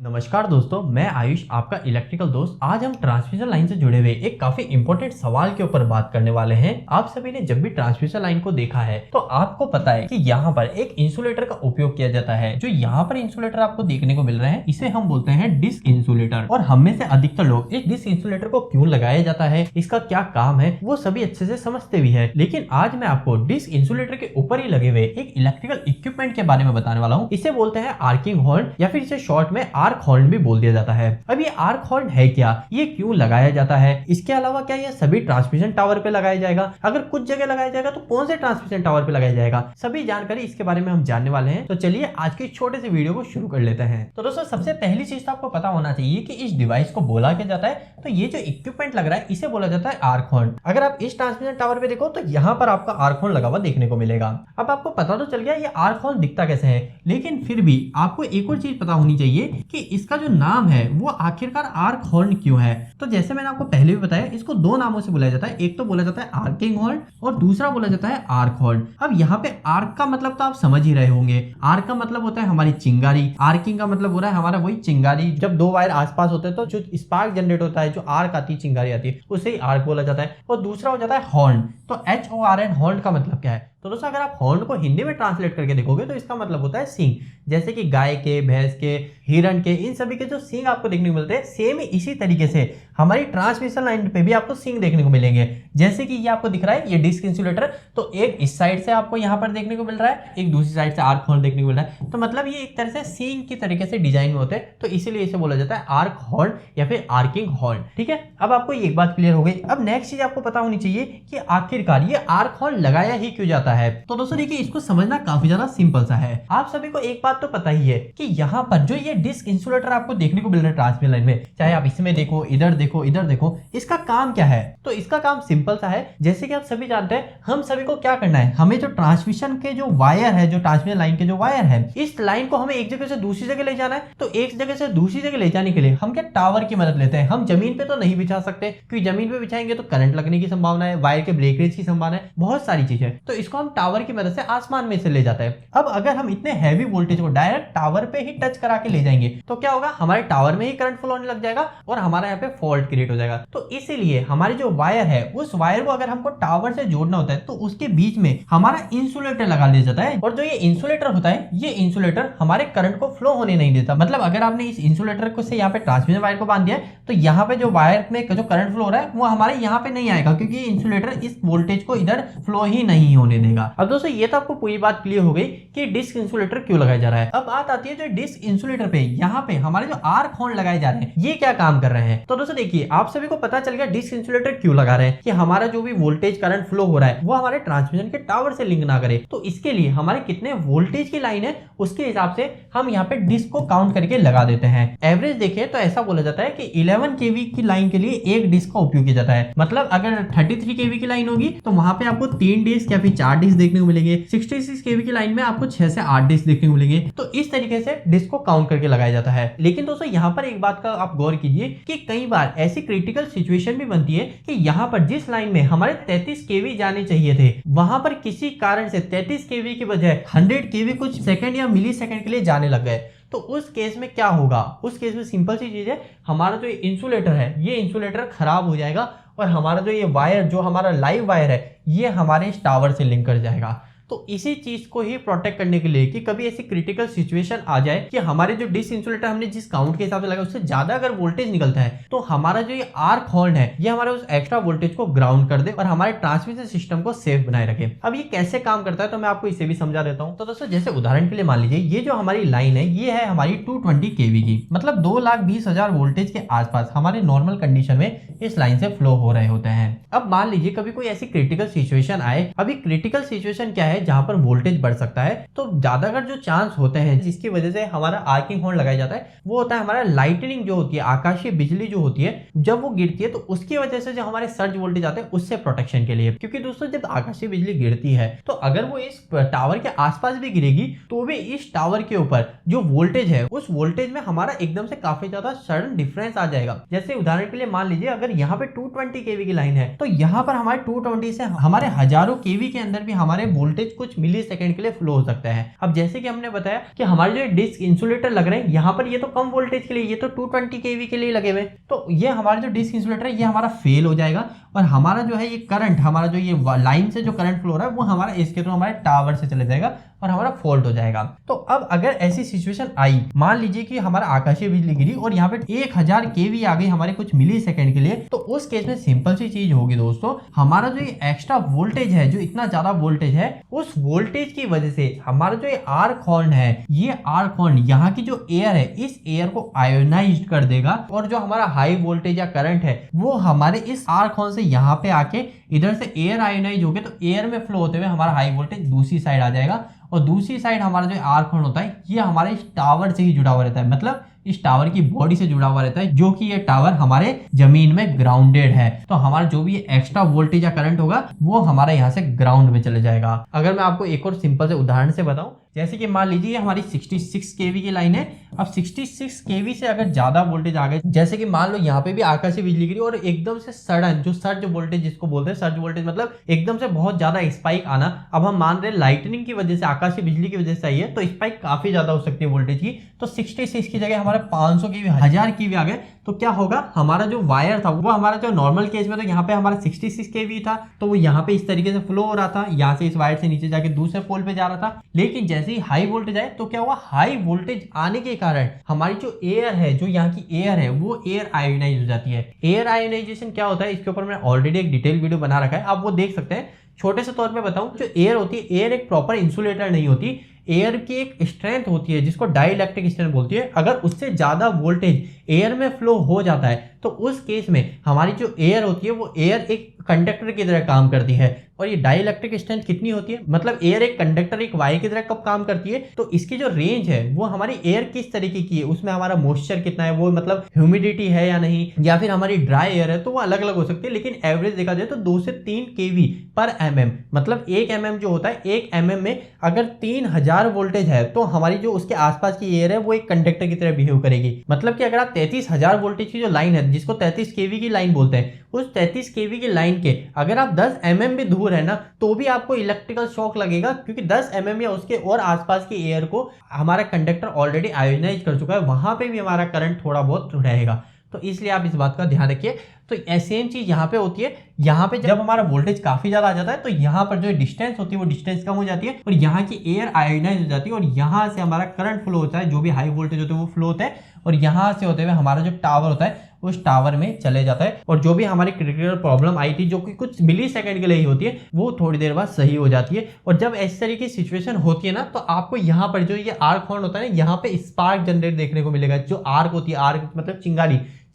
नमस्कार दोस्तों, मैं आयुष आपका इलेक्ट्रिकल दोस्त। आज हम ट्रांसमिशन लाइन से जुड़े हुए एक काफी इंपॉर्टेंट सवाल के ऊपर बात करने वाले हैं। आप सभी ने जब भी ट्रांसमिशन लाइन को देखा है तो आपको पता है कि यहाँ पर एक इंसुलेटर का उपयोग किया जाता है। जो यहाँ पर इंसुलेटर आपको देखने को मिल रहा है इसे हम बोलते हैं डिस्क इंसुलेटर। और हम में से अधिकतर लोग इस डिस्क इंसुलेटर को क्यों लगाया जाता है, इसका क्या काम है, वो सभी अच्छे से समझते भी है। लेकिन आज मैं आपको डिस्क इंसुलेटर के ऊपर ही लगे हुए एक इलेक्ट्रिकल इक्विपमेंट के बारे में बताने वाला हूँ। इसे बोलते हैं आर्किंग हॉर्न या फिर इसे शॉर्ट में आर्क हॉर्न भी बोल दिया जाता है। अब ये आर्क हॉर्न है क्या, ये क्यों लगाया जाता है, इसके अलावा क्या ये सभी ट्रांसमिशन टावर पे लगाया जाएगा, अगर कुछ जगह लगाया जाएगा तो कौन से ट्रांसमिशन टावर पे लगाया जाएगा, सभी जानकारी इसके बारे में हम जानने वाले हैं। तो चलिए आज की छोटे से वीडियो को शुरू कर लेते हैं। तो दोस्तों सबसे पहली चीज तो आपको पता होना चाहिए कि इस डिवाइस को बोला क्या जाता है। तो ये जो इक्विपमेंट लग रहा है इसे बोला जाता है आर्क हॉर्न। अगर आप इस ट्रांसमिशन टावर पे देखो तो यहाँ पर आपका आर्क हॉर्न लगा हुआ देखने को मिलेगा। अब आपको पता तो चल गया ये आर्क हॉर्न दिखता कैसे है, लेकिन फिर भी आपको एक और चीज पता होनी चाहिए कि इसका जो नाम है वो आखिरकार आर्क हॉर्न क्यों है। तो जैसे मैंने आपको पहले भी बताया, इसको दो नामों से बुलाया जाता है। एक तो बोला जाता है आर्किंग हॉर्न और दूसरा बोला जाता है आर्क हॉर्न। अब यहाँ पे आर्क का मतलब तो आप समझ ही रहे होंगे। आर्क का मतलब होता है हमारी चिंगारी, आर्किंग का मतलब हो रहा है हमारा वही चिंगारी। जब दो वायर आसपास होते हैं तो जो स्पार्क जनरेट होता है, जो आर्क आती है, चिंगारी आती है, उसे ही आर्क बोला जाता है। और दूसरा हो जाता है हॉर्न। तो HORN हॉर्न का मतलब क्या है? तो दोस्तों अगर आप हॉर्न को हिंदी में ट्रांसलेट करके देखोगे तो इसका मतलब होता है सींग। जैसे कि गाय के, भैंस के, हिरण के, इन सभी के जो सींग आपको देखने को मिलते हैं, सेम इसी तरीके से हमारी ट्रांसमिशन लाइन पे भी आपको सींग देखने को मिलेंगे। जैसे कि ये आपको दिख रहा है, ये डिस्क इंसुलेटर, तो एक इस साइड से आपको यहाँ पर देखने को मिल रहा है, एक दूसरी साइड से आर्क हॉर्न देखने को मिल रहा है। तो मतलब ये एक तरह से सींग की तरीके से डिजाइन में होते हैं, तो इसीलिए इसे बोला जाता है आर्क हॉर्न या फिर आर्किंग हॉर्न। ठीक है, अब आपको एक बात क्लियर हो गई। अब नेक्स्ट चीज आपको पता होनी चाहिए कि आखिरकार ये आर्क हॉर्न लगाया ही क्यों जाता है। तो दोस्तों देखिए, इसको समझना काफी ज्यादा सिंपल सा है। आप सभी को एक बात तो पता ही है कि यहाँ पर जो ये डिस्क इंसुलेटर आपको देखने को मिल रहा है ट्रांसमिशन लाइन में, चाहे आप इसमें देखो, इधर देखो, इधर देखो, इसका काम क्या है? तो इसका काम सिंपल सा है। जैसे कि आप सभी जानते हैं, हम सभी को क्या करना है, हमें जो ट्रांसमिशन के जो वायर है, जो ट्रांसमिशन लाइन के जो वायर है, इस लाइन को हमें एक जगह से दूसरी जगह ले जाना है। तो एक जगह से दूसरी जगह ले जाने के लिए हम क्या टावर की मदद लेते हैं। हम जमीन पे तो नहीं बिछा सकते, क्योंकि जमीन पे बिछाएंगे तो करंट लगने की संभावना है, वायर के ब्रेकेज की संभावना है, बहुत सारी चीजें। तो इसको हम टावर की मदद से आसमान में से ले जाते हैं। अब अगर हम इतने हैवी वोल्टेज को डायरेक्ट टावर पे ही टच करा के ले जाएंगे तो क्या होगा, हमारे टावर में ही करंट फ्लो होने लग जाएगा और हमारा यहाँ पे फॉल्ट क्रिएट हो जाएगा। तो इसीलिए हमारी जो वायर है, उस वायर को अगर हमको टावर से जोड़ना होता है तो उसके बीच में हमारा इंसुलेटर लगा दिया जाता है। और जो ये इंसुलेटर होता है, ये इंसुलेटर हमारे करंट को फ्लो होने नहीं देता। मतलब अगर आपने इस इंसुलेटर को से यहाँ पे ट्रांसमिशन वायर को बांध दिया तो यहाँ पे जो वायर में जो करंट फ्लो हो रहा है वो हमारे यहाँ पे नहीं आएगा, क्योंकि इंसुलेटर इस वोल्टेज को इधर फ्लो ही नहीं होने देगा। अब दोस्तों ये तो आपको पूरी बात क्लियर हो गई कि डिस्क इंसुलेटर क्यों लगाया जा रहा है। अब बात आती है जो डिस्क इंसुलेटर पे, यहाँ पे हमारे जो आर्क हॉर्न लगाए जा रहे हैं, ये क्या काम कर रहे हैं। तो दोस्तों देखिए, आप सभी को पता चल गया डिस्क इंसुलेटर क्यों लगा रहे हैं, कि हमारा जो भी वोल्टेज करंट फ्लो हो रहा है वो हमारे ट्रांसमिशन के टावर से लिंक ना करे। तो इसके लिए हमारे कितने वोल्टेज की लाइन है उसके हिसाब से हम यहाँ पे डिस्क को काउंट करके लगा देते हैं। एवरेज देखें तो ऐसा बोला जाता है कि 11 kV की लाइन के लिए एक डिस्क का उपयोग किया जाता है। मतलब अगर 33 kV की लाइन होगी तो वहां पे आपको 3 डिस्क या फिर 4 डिस्क देखने को मिलेंगे। 66 kV की लाइन में आपको 6 से 8 डिस्क देखने को मिलेंगे। तो इस तरीके से डिस्क को काउंट करके लगाया जाता है। लेकिन दोस्तों यहाँ पर एक बात का आप गौर कीजिए कि कई बार ऐसी क्रिटिकल सिचुएशन भी बनती है कि यहाँ पर जिस लाइन में हमारे 33 kV जाने चाहिए थे, वहां पर किसी कारण से 33 kV की बजाय 100 kV कुछ सेकंड या मिली सेकंड के लिए जाने लग गए। तो उस केस में क्या होगा? उस केस में सिंपल सी चीज है, हमारा जो इंसुलेटर है, ये इंसुलेटर खराब हो जाएगा और हमारा जो ये वायर, जो हमारा लाइव वायर है, ये हमारे इस टावर से लिंक कर जाएगा। तो इसी चीज को ही प्रोटेक्ट करने के लिए कि कभी ऐसी क्रिटिकल सिचुएशन आ जाए कि हमारे जो डिस्क इंसुलेटर हमने जिस काउंट के हिसाब से लगा उससे ज्यादा अगर वोल्टेज निकलता है, तो हमारा जो ये आर्क हॉर्न है ये हमारे उस एक्स्ट्रा वोल्टेज को ग्राउंड कर दे और हमारे ट्रांसमिशन सिस्टम को सेफ बनाए रखे। अब ये कैसे काम करता है तो मैं आपको इसे भी समझा देता हूँ। तो दोस्तों जैसे उदाहरण के लिए मान लीजिए ये जो हमारी लाइन है ये है हमारी 220 kV की, मतलब 2,20,000 वोल्टेज के आसपास हमारे नॉर्मल कंडीशन में इस लाइन से फ्लो हो रहे होते हैं। अब मान लीजिए कभी कोई ऐसी क्रिटिकल सिचुएशन आए। अभी क्रिटिकल सिचुएशन क्या है, जहां पर वोल्टेज बढ़ सकता है, तो ज्यादातर जो चांस होते हैं जिसकी वजह से हमारा आर्किंग हॉर्न लगाया जाता है वो होता है हमारा लाइटनिंग जो होती है, आकाशीय बिजली जो होती है, जब वो गिरती है तो उसकी वजह से जो हमारे सर्ज वोल्टेज आते हैं उससे प्रोटेक्शन के लिए। क्योंकि दोस्तों जब आकाशीय बिजली गिरती है तो अगर वो इस टावर के आसपास भी गिरेगी तो भी इस टावर के ऊपर जो वोल्टेज है उस वोल्टेज में हमारा एकदम से काफी ज्यादा सडन डिफरेंस आ जाएगा। जैसे उदाहरण के लिए मान लीजिए अगर यहाँ पे 220 kV की लाइन है तो यहाँ पर हमारे 220 से हमारे हजारों kV के अंदर भी हमारे वोल्टेज वोल्टेज कुछ मिली सेकंड के लिए फ्लो हो सकता है। अब जैसे कि हमने बताया कि हमारे जो डिस्क इंसुलेटर लग रहे हैं यहाँ पर, ये तो कम वोल्टेज के लिए, ये तो 220 kV के लिए लगे हुए, तो ये हमारा जो डिस्क इंसुलेटर है ये हमारा फेल हो जाएगा और हमारा जो है ये करंट, हमारा जो ये लाइन से जो करंट फ्लो हो रहा है वो हमारा इसके थ्रू हमारे टावर से चले जाएगा और हमारा फॉल्ट हो जाएगा। तो अब अगर ऐसी सिचुएशन आई, मान लीजिए कि हमारा आकाशीय बिजली गिरी और यहाँ पे 1000 kV आ गई हमारे कुछ मिली सेकंड के लिए, तो उस केस में सिंपल सी चीज होगी दोस्तों, हमारा जो ये एक्स्ट्रा वोल्टेज है, जो इतना ज्यादा वोल्टेज है, उस वोल्टेज की वजह से हमारा जो ये आर्क हॉर्न है, ये आर्क हॉर्न यहाँ की जो एयर है, इस एयर को आयोनाइज्ड कर देगा और जो हमारा हाई वोल्टेज या करंट है वो हमारे इस आर्क हॉर्न से यहाँ पे आके इधर से एयर आयोनाइज हो गए, तो एयर में फ्लो होते हुए हमारा हाई वोल्टेज दूसरी साइड आ जाएगा और दूसरी साइड हमारा जो आर्क हॉर्न होता है ये हमारे इस टावर से ही जुड़ा हुआ रहता है, मतलब इस टावर की बॉडी से जुड़ा हुआ रहता है, जो कि ये टावर हमारे जमीन में ग्राउंडेड है। तो हमारा जो भी एक्स्ट्रा वोल्टेज या करंट होगा वो हमारा यहाँ से ग्राउंड में चले जाएगा। अगर मैं आपको एक और सिंपल से उदाहरण से बताऊं, जैसे कि मान लीजिए हमारी 66 kV की लाइन है। अब 66 kV से अगर ज्यादा वोल्टेज आ गए, जैसे कि मान लो यहाँ पे भी आकाशीय बिजली गिरी और एकदम से सडन जो सर्ज वोल्टेज जिसको बोलते हैं, सर्ज वोल्टेज मतलब एकदम से बहुत ज्यादा स्पाइक आना। अब हम मान रहे हैं लाइटनिंग की वजह से, आकाशीय बिजली की वजह से आई है, तो स्पाइक काफी ज्यादा हो सकती है वोल्टेज की। तो 66 की जगह हमारे 500 kV, 1000 kV आ गए, तो क्या होगा, हमारा जो वायर था वो हमारा जो नॉर्मल केस में तो यहाँ पे हमारा 66 kV था, तो वो यहाँ पे इस तरीके से फ्लो हो रहा था, यहाँ से इस वायर से नीचे जाके दूसरे पोल पे जा रहा था। लेकिन जैसे ही हाई वोल्टेज आए तो क्या हुआ, हाई वोल्टेज आने के कारण हमारी जो एयर है, जो यहाँ की एयर है, वो एयर आयोनाइज हो जाती है। एयर आयोनाइजेशन क्या होता है, इसके ऊपर मैंने ऑलरेडी एक डिटेल वीडियो बना रखा है, आप वो देख सकते हैं। छोटे से तौर पे बताऊं, जो एयर होती है, एयर एक प्रॉपर इंसुलेटर नहीं होती, एयर की एक स्ट्रेंथ होती है जिसको डाइलेक्ट्रिक स्ट्रेंथ बोलती है। अगर उससे ज्यादा वोल्टेज एयर में फ्लो हो जाता है तो उस केस में हमारी जो एयर होती है वो एयर एक कंडक्टर की तरह काम करती है। और ये डाइलेक्ट्रिक स्ट्रेंथ कितनी होती है, मतलब एयर एक कंडक्टर, एक वायर की तरह कब काम करती है, तो इसकी जो रेंज है वो हमारी एयर किस तरीके की है, उसमें हमारा मॉइस्चर कितना है, वो मतलब ह्यूमिडिटी है या नहीं, या फिर हमारी ड्राई एयर है, तो वो अलग अलग हो सकती है। लेकिन एवरेज देखा जाए तो 2 से 3 kV पर mm, मतलब 1 mm जो होता है, 1 mm में अगर 3000 वोल्टेज है तो हमारी जो उसके आसपास की एयर है वो एक कंडक्टर की तरह बिहेव करेगी। मतलब कि अगर आप 33000 वोल्टेज की जो लाइन है, जिसको 33 kV की लाइन बोलते हैं, उस 33 kV की लाइन के अगर आप 10 mm भी दूर है ना, तो भी आपको इलेक्ट्रिकल शॉक लगेगा, क्योंकि 10 mm या उसके और आसपास की एयर को हमारा कंडक्टर ऑलरेडी आयोनाइज कर चुका है, वहां पे भी हमारा करंट थोड़ा बहुत रहेगा। तो इसलिए आप इस बात का ध्यान रखिए। तो सेम चीज यहाँ पे होती है, यहाँ पे जब हमारा वोल्टेज काफी ज्यादा आ जाता है तो यहाँ पर जो डिस्टेंस होती है वो डिस्टेंस कम हो जाती है और यहाँ की एयर आयोनाइज हो जाती है और यहाँ से हमारा करंट फ्लो होता है, जो भी हाई वोल्टेज होते हैं वो फ्लो होता है और यहाँ से होते हुए हमारा जो टावर होता है उस टावर में चले जाता है। और जो भी हमारी क्रिटिकल प्रॉब्लम आई थी, जो कि कुछ मिली सेकंड के लिए ही होती है, वो थोड़ी देर बाद सही हो जाती है। और जब इस तरह की सिचुएशन होती है ना, तो आपको यहाँ पर जो ये आर्क हॉर्न होता है ना, यहाँ पे स्पार्क जनरेट देखने को मिलेगा। जो आर्क होती है, आर्क मतलब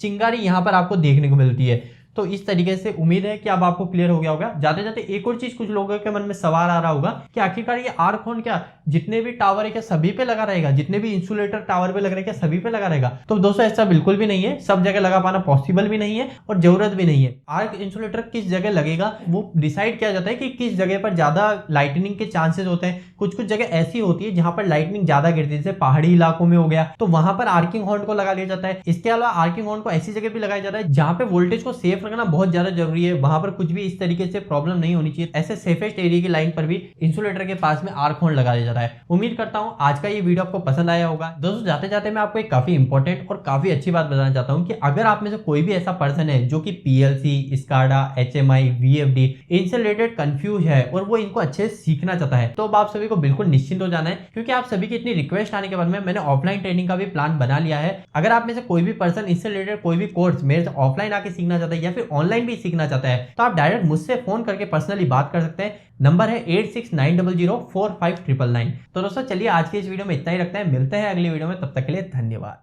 चिंगारी यहाँ पर आपको देखने को मिलती है। तो इस तरीके से उम्मीद है कि अब आपको क्लियर हो गया होगा। जाते जाते एक और चीज कुछ लोगों के मन में सवाल आ रहा होगा कि आखिरकार ये आर्क हॉर्न क्या जितने भी टावर है क्या सभी पे लगा रहेगा, जितने भी इंसुलेटर टावर पे लग रहे हैं क्या सभी पे लगा रहेगा? तो दोस्तों ऐसा बिल्कुल भी नहीं है, सब जगह लगा पाना पॉसिबल भी नहीं है और जरूरत भी नहीं है। आर्क इंसुलेटर किस जगह लगेगा वो डिसाइड किया जाता है कि किस जगह पर ज्यादा लाइटनिंग के चांसेस होते हैं। कुछ जगह ऐसी होती है जहां पर लाइटनिंग ज्यादा गिरती है, जैसे पहाड़ी इलाकों में हो गया, तो वहां पर आर्किंग हॉर्न को लगा लिया जाता है। इसके अलावा आर्किंग हॉर्न को ऐसी जगह भी लगाया जाता है जहां पे वोल्टेज को सेफ रखना बहुत ज्यादा जरूरी है, वहां पर कुछ भी इस तरीके से प्रॉब्लम नहीं होनी चाहिए। ऐसे सेफेस्ट एरिया की लाइन पर भी इंसुलेटर के पास में आर्क हॉर्न लगा दिया जाता है। उम्मीद करता हूं आज का ये वीडियो आपको पसंद आया होगा। दोस्तों जाते जाते मैं आपको एक काफी इंपॉर्टेंट और काफी अच्छी बात बताना चाहता हूं कि अगर आप में से कोई भी ऐसा पर्सन है जो कि पीएलसी, स्काडा, एचएमआई, वीएफडी इनसे रिलेटेड कंफ्यूज है और वो इनको अच्छे से सीखना चाहता है, तो आप सभी को बिल्कुल निश्चिंत हो जाना है, क्योंकि आप सभी की इतनी रिक्वेस्ट आने के बाद में मैंने ऑफलाइन ट्रेनिंग का भी प्लान बना लिया है। अगर आप में से कोई भी पर्सन इससे रिलेटेड कोई भी कोर्स मेरे से ऑफलाइन आके सीखना चाहता है या फिर ऑनलाइन भी सीखना चाहता है, तो आप डायरेक्ट मुझसे फोन करके पर्सनली बात कर सकते हैं। नंबर है 8690045999। तो दोस्तों चलिए आज के इस वीडियो में इतना ही रखते हैं, मिलते हैं अगली वीडियो में, तब तक के लिए धन्यवाद।